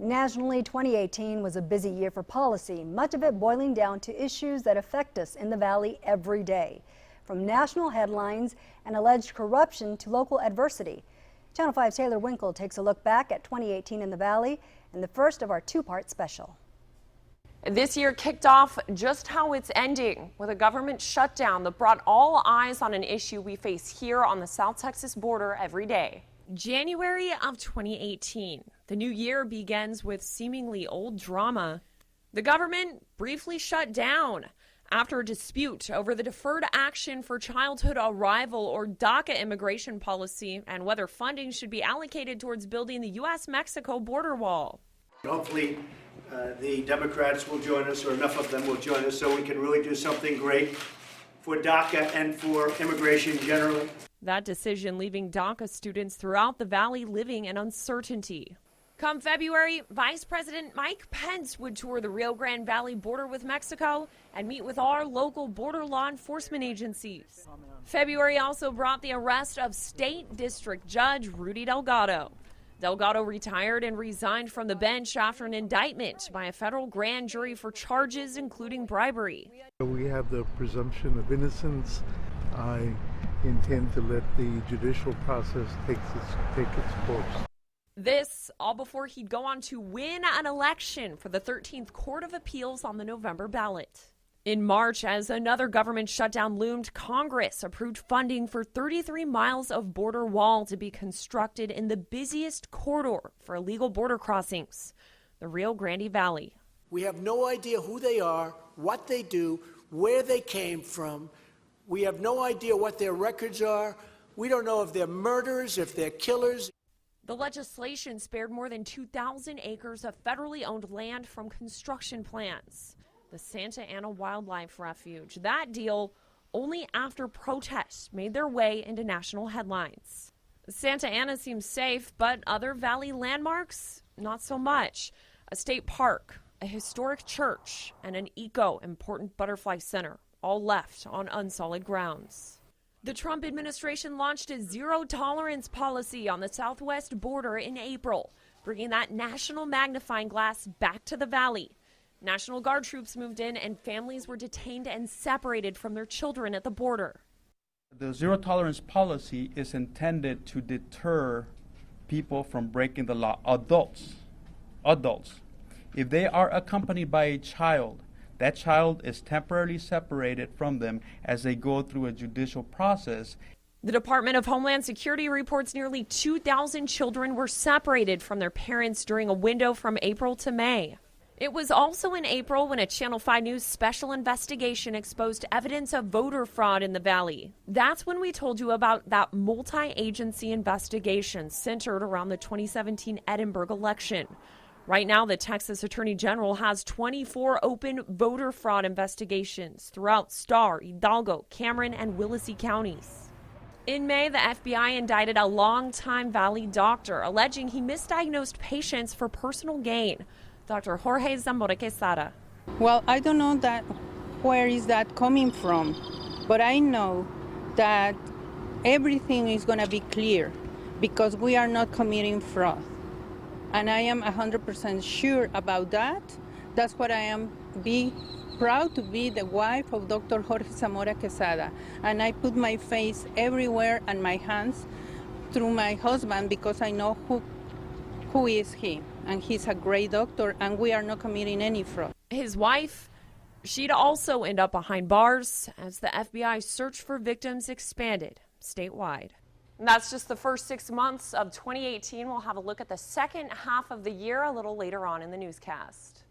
Nationally, 2018 was a busy year for policy, much of it boiling down to issues that affect us in the Valley every day. From national headlines and alleged corruption to local adversity. Channel 5's Taylor Winkle takes a look back at 2018 in the Valley in the first of our two-part special. This year kicked off just how it's ending, with a government shutdown that brought all eyes on an issue we face here on the South Texas border every day. January of 2018. The new year begins with seemingly old drama. The government briefly shut down after a dispute over the Deferred Action for Childhood Arrival, or DACA, immigration policy and whether funding should be allocated towards building the U.S.-Mexico border wall. Hopefully the Democrats will join us, or enough of them will join us, so we can really do something great for DACA and for immigration generally. That decision leaving DACA students throughout the Valley living in uncertainty. Come February, Vice President Mike Pence would tour the Rio Grande Valley border with Mexico and meet with our local border law enforcement agencies. February also brought the arrest of State District Judge Rudy Delgado. Delgado retired and resigned from the bench after an indictment by a federal grand jury for charges including bribery. We have the presumption of innocence. I intend to let the judicial process take its course. This all before he'd go on to win an election for the 13th Court of Appeals on the November ballot. In March, as another government shutdown loomed, Congress approved funding for 33 miles of border wall to be constructed in the busiest corridor for illegal border crossings, the Rio Grande Valley. We have no idea who they are, what they do, where they came from. We have no idea what their records are. We don't know if they're murderers, if they're killers. The legislation spared more than 2,000 acres of federally owned land from construction plans. The Santa Ana Wildlife Refuge. That deal only after protests made their way into national headlines. Santa Ana seems safe, but other Valley landmarks, not so much. A state park, a historic church, and an eco-important butterfly center, all left on unsolid grounds. The Trump administration launched a zero-tolerance policy on the southwest border in April, bringing that national magnifying glass back to the Valley. National Guard troops moved in and families were detained and separated from their children at the border. The zero-tolerance policy is intended to deter people from breaking the law. Adults. If they are accompanied by a child, that child is temporarily separated from them as they go through a judicial process. The Department of Homeland Security reports nearly 2,000 children were separated from their parents during a window from April to May. It was also in April when a Channel 5 News special investigation exposed evidence of voter fraud in the Valley. That's when we told you about that multi-agency investigation centered around the 2017 Edinburg election. Right now, the Texas Attorney General has 24 open voter fraud investigations throughout Starr, Hidalgo, Cameron, and Willacy counties. In May, the FBI indicted a longtime Valley doctor, alleging he misdiagnosed patients for personal gain. Dr. Jorge Zamora Quesada. Well, I don't know where is that coming from, but I know that everything is going to be clear because we are not committing fraud. And I am 100% sure about that. That's what I am proud to be the wife of Dr. Jorge Zamora Quesada. And I put my face everywhere and my hands through my husband because I know who is he. And he's a great doctor, and we are not committing any fraud. His wife, she'd also end up behind bars as the FBI search for victims expanded statewide. And that's just the first 6 months of 2018. We'll have a look at the second half of the year a little later on in the newscast.